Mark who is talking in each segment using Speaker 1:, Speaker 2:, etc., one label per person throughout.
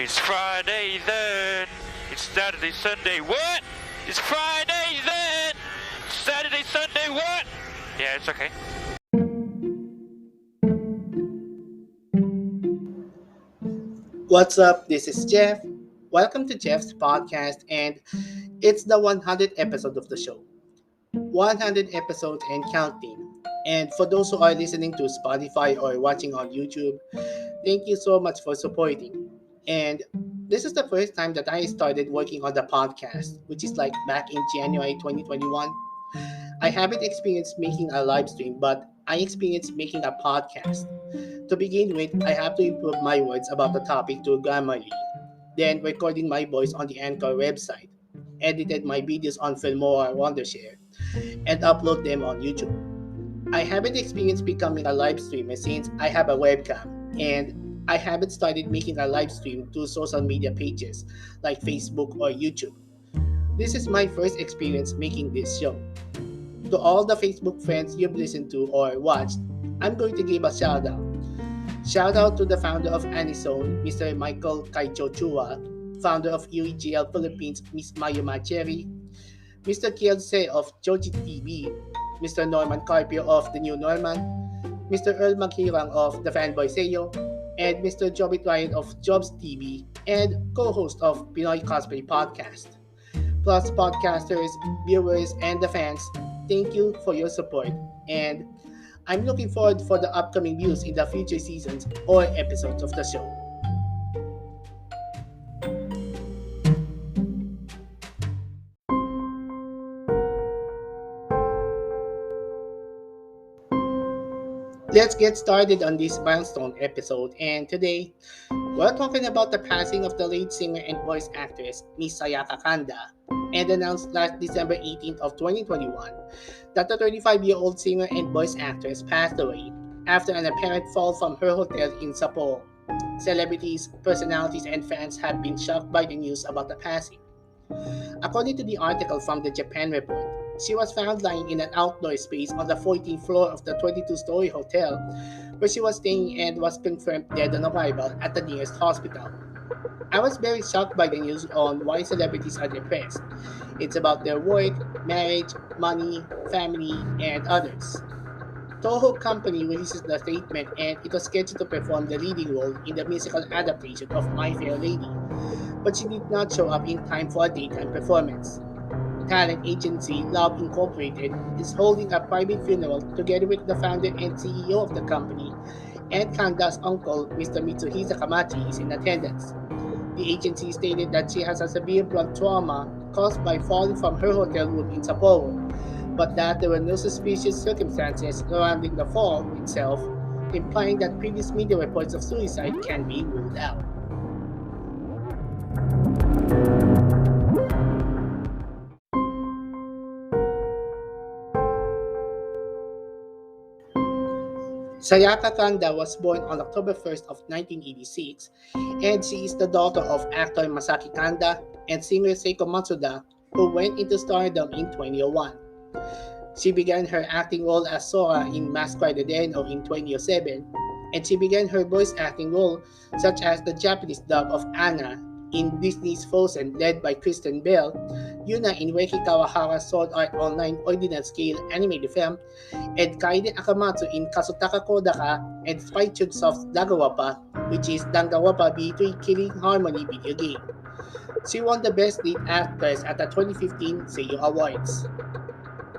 Speaker 1: It's Friday then. It's Saturday, Sunday. What? It's Friday then. Saturday, Sunday. What? Yeah, it's okay.
Speaker 2: What's up? This is Jeff. Welcome to Jeff's podcast, and it's the 100th episode of the show. 100 episodes and counting. And for those who are listening to Spotify or watching on YouTube, thank you so much for supporting. And this is the first time that I started working on the podcast, which is like back in January 2021. I haven't experienced making a live stream, but I experienced making a podcast. To begin with, I have to improve my words about the topic to Grammarly, then recording my voice on the Anchor website, edited my videos on Filmora Wondershare, and upload them on YouTube. I haven't experienced becoming a live streamer since I have a webcam, and I haven't started making a live stream to social media pages like Facebook or YouTube. This is my first experience making this show. To all the Facebook friends you've listened to or watched, I'm going to give a shout out. Shout out to the founder of Anizone, Mr. Michael Kaicho Chua, founder of UEGL Philippines, Ms. Mayo Macheri, Mr. Kielse of Joji TV, Mr. Norman Carpio of The New Norman, Mr. Earl Maghirang of The Fanboy Seyo, and Mr. Jobit Ryan of Jobs TV and co-host of Pinoy Cosplay Podcast. Plus podcasters, viewers, and the fans, thank you for your support, and I'm looking forward for the upcoming views in the future seasons or episodes of the show. Let's get started on this milestone episode, and today we're talking about the passing of the late singer and voice actress Miss Sayaka Kanda, and announced last December 18th of 2021 that the 35-year-old singer and voice actress passed away after an apparent fall from her hotel in Sapporo. Celebrities, personalities, and fans have been shocked by the news about the passing. According to the article from the Japan Report, she was found lying in an outdoor space on the 14th floor of the 22-story hotel where she was staying and was confirmed dead on arrival at the nearest hospital. I was very shocked by the news on why celebrities are depressed. It's about their work, marriage, money, family, and others. Toho Company releases the statement, and it was scheduled to perform the leading role in the musical adaptation of My Fair Lady, but she did not show up in time for a daytime performance. Talent agency Love Incorporated is holding a private funeral together with the founder and CEO of the company, and Kanda's uncle, Mr. Mitsuhisa Kamachi, is in attendance. The agency stated that she has a severe blunt trauma caused by falling from her hotel room in Sapporo, but that there were no suspicious circumstances surrounding the fall itself, implying that previous media reports of suicide can be ruled out. Sayaka Kanda was born on October 1st of 1986, and she is the daughter of actor Masaki Kanda and singer Seiko Matsuda, who went into stardom in 2001. She began her acting role as Sora in Mask Rider Deno in 2007, and she began her voice acting role such as the Japanese dub of Anna in Disney's Frozen led by Kristen Bell, Yuna in Reiki Kawahara's Sword Art Online Ordinal Scale animated film, and Kaide Akamatsu in Kazutaka Kodaka and Spy Chunsoft's Dagawapa, which is Dangawapa B3 Killing Harmony video game. She won the Best Lead Actress at the 2015 Seiyu Awards.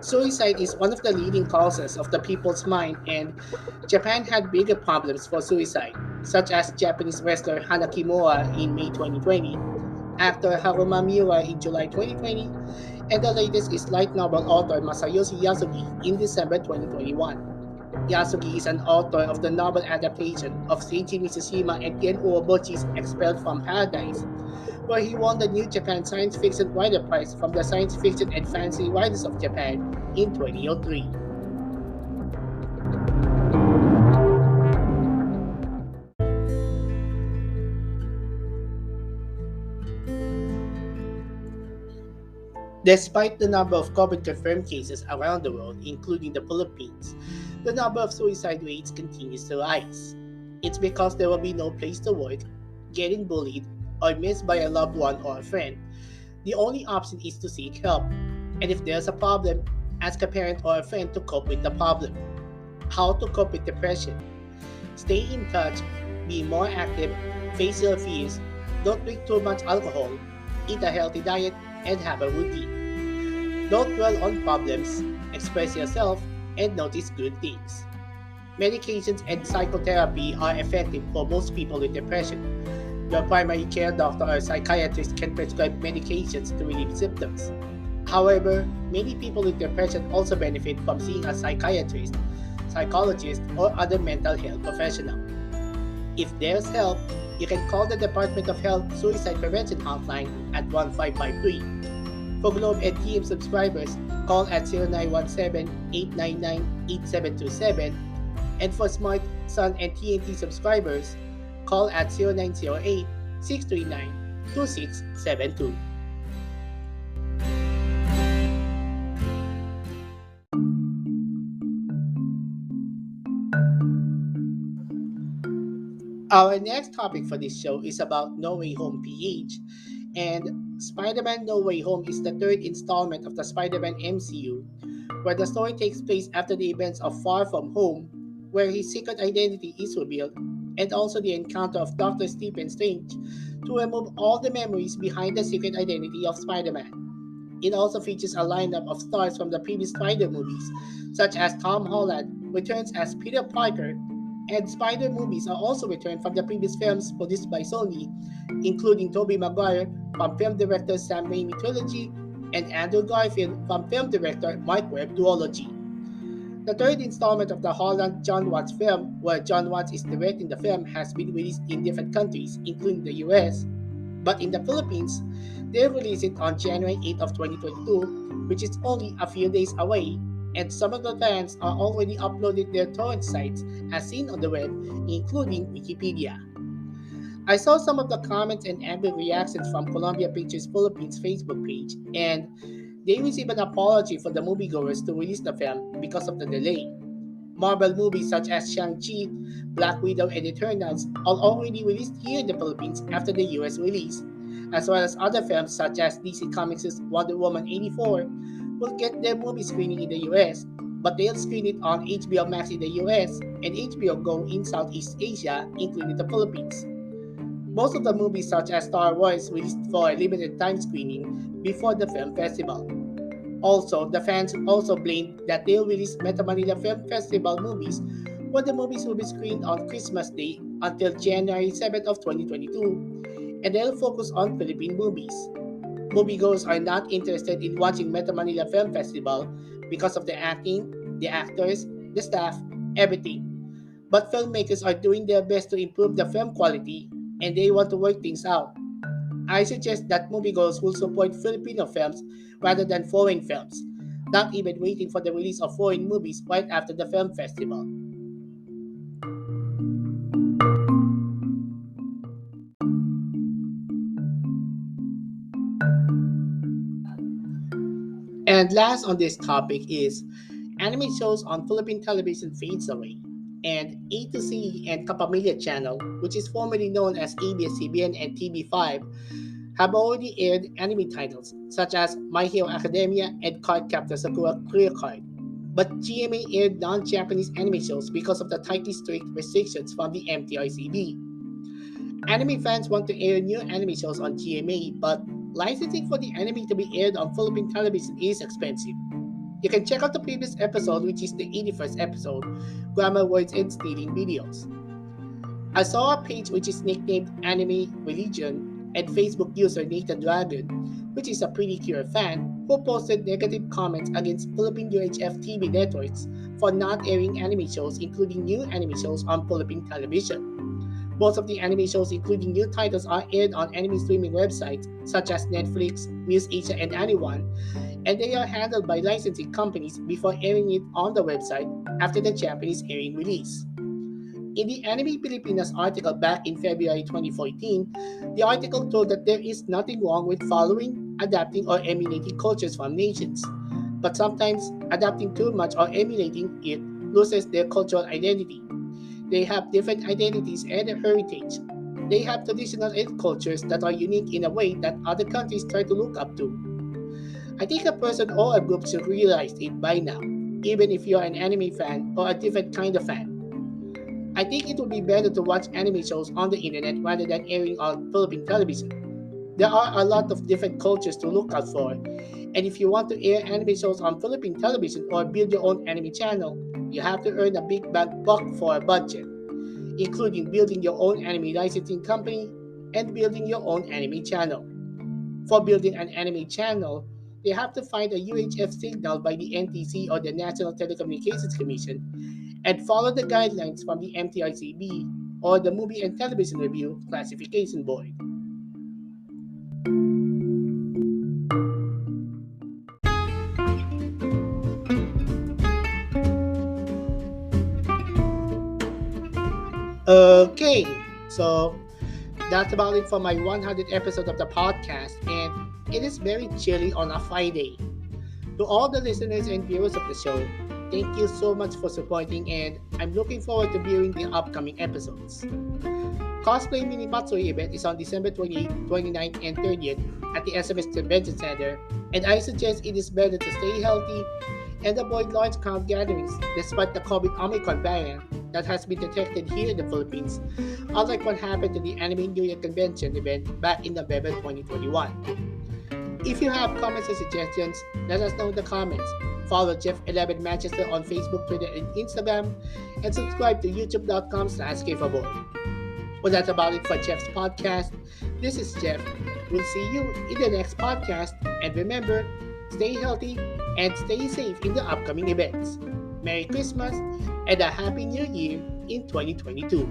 Speaker 2: Suicide is one of the leading causes of the people's mind, and Japan had bigger problems for suicide, such as Japanese wrestler Hana Kimura in May 2020, actor Haruma Miura in July 2020, and the latest is light novel author Masayoshi Yasugi in December 2021. Yasugi is an author of the novel adaptation of Seiji Mitsushima and Ken Urobuchi's Expelled from Paradise, where he won the New Japan Science Fiction Writer Prize from the Science Fiction and Fantasy Writers of Japan in 2003. Despite the number of COVID-confirmed cases around the world, including the Philippines, the number of suicide rates continues to rise. It's because there will be no place to work, getting bullied, or missed by a loved one or a friend, the only option is to seek help. And if there's a problem, ask a parent or a friend to cope with the problem. How to cope with depression? Stay in touch, be more active, face your fears, don't drink too much alcohol, eat a healthy diet, and have a routine. Don't dwell on problems, express yourself, and notice good things. Medications and psychotherapy are effective for most people with depression. Your primary care doctor or psychiatrist can prescribe medications to relieve symptoms. However, many people with depression also benefit from seeing a psychiatrist, psychologist, or other mental health professional. If there's help, you can call the Department of Health Suicide Prevention Hotline at 1553. For Globe and TM subscribers, call at 0917-899-8727. And for Smart, Sun, and TNT subscribers, call at 0908-639-2672. Our next topic for this show is about No Way Home PH. And Spider-Man No Way Home is the third installment of the Spider-Man MCU, where the story takes place after the events of Far From Home, where his secret identity is revealed, and also the encounter of Dr. Stephen Strange to remove all the memories behind the secret identity of Spider-Man. It also features a lineup of stars from the previous Spider movies, such as Tom Holland returns as Peter Parker, and Spider movies are also returned from the previous films produced by Sony, including Tobey Maguire from film director Sam Raimi trilogy and Andrew Garfield from film director Mark Webb duology. The third installment of the Holland John Watts film, where John Watts is directing the film, has been released in different countries, including the US, but in the Philippines, they released it on January 8 of 2022, which is only a few days away, and some of the fans are already uploaded their torrent sites as seen on the web, including Wikipedia. I saw some of the comments and angry reactions from Columbia Pictures Philippines Facebook page, and they received an apology for the moviegoers to release the film because of the delay. Marvel movies such as Shang-Chi, Black Widow, and Eternals are already released here in the Philippines after the US release, as well as other films such as DC Comics' Wonder Woman 84 will get their movie screening in the US, but they'll screen it on HBO Max in the US and HBO Go in Southeast Asia, including the Philippines. Most of the movies such as Star Wars released for a limited time screening before the film festival. Also, the fans also blamed that they'll release Meta Manila Film Festival movies when the movies will be screened on Christmas Day until January 7th of 2022, and they'll focus on Philippine movies. Moviegoers are not interested in watching Meta Manila Film Festival because of the acting, the actors, the staff, everything. But filmmakers are doing their best to improve the film quality, and they want to work things out. I suggest that moviegoers will support Filipino films rather than foreign films, not even waiting for the release of foreign movies right after the film festival. And last on this topic is anime shows on Philippine television fades away. And A to C and Kapamilya channel, which is formerly known as ABS-CBN and TV5, have already aired anime titles such as My Hero Academia and Cardcaptor Sakura Clear Card. But GMA aired non-Japanese anime shows because of the tightly strict restrictions from the MTRCB. Anime fans want to air new anime shows on GMA, but licensing for the anime to be aired on Philippine television is expensive. You can check out the previous episode, which is the 81st episode, Grammar Words and Stealing Videos. I saw a page which is nicknamed Anime Religion and Facebook user Nathan Dragon, which is a Pretty Cure fan, who posted negative comments against Philippine UHF TV networks for not airing anime shows, including new anime shows on Philippine television. Most of the anime shows, including new titles, are aired on anime streaming websites such as Netflix, Muse Asia, and Anyone, and they are handled by licensing companies before airing it on the website after the Japanese airing release. In the Anime Pilipinas article back in February 2014, the article told that there is nothing wrong with following, adapting, or emulating cultures from nations, but sometimes adapting too much or emulating it loses their cultural identity. They have different identities and heritage. They have traditional and cultures that are unique in a way that other countries try to look up to. I think a person or a group should realize it by now, even if you're an anime fan or a different kind of fan. I think it would be better to watch anime shows on the internet rather than airing on Philippine television. There are a lot of different cultures to look out for, and if you want to air anime shows on Philippine television or build your own anime channel, you have to earn a big buck for a budget, including building your own anime licensing company and building your own anime channel. For building an anime channel, they have to find a UHF signal by the NTC or the National Telecommunications Commission and follow the guidelines from the MTICB or the Movie and Television Review Classification Board. Okay, so that's about it for my 100th episode of the podcast, and it is very chilly on a Friday. To all the listeners and viewers of the show, thank you so much for supporting, and I'm looking forward to viewing the upcoming episodes. Cosplay Mini Matsuri event is on December 28th, 29th, and 30th at the SMS Convention Center, and I suggest it is better to stay healthy and avoid large crowd gatherings despite the COVID Omicron variant that has been detected here in the Philippines, unlike what happened to the Anime New Year Convention event back in November 2021. If you have comments or suggestions, let us know in the comments. Follow Jeff11 Manchester on Facebook, Twitter, and Instagram, and subscribe to youtube.com/kfaboy. Well, that's about it for Jeff's podcast. This is Jeff. We'll see you in the next podcast, and remember, stay healthy and stay safe in the upcoming events. Merry Christmas and a Happy New Year in 2022.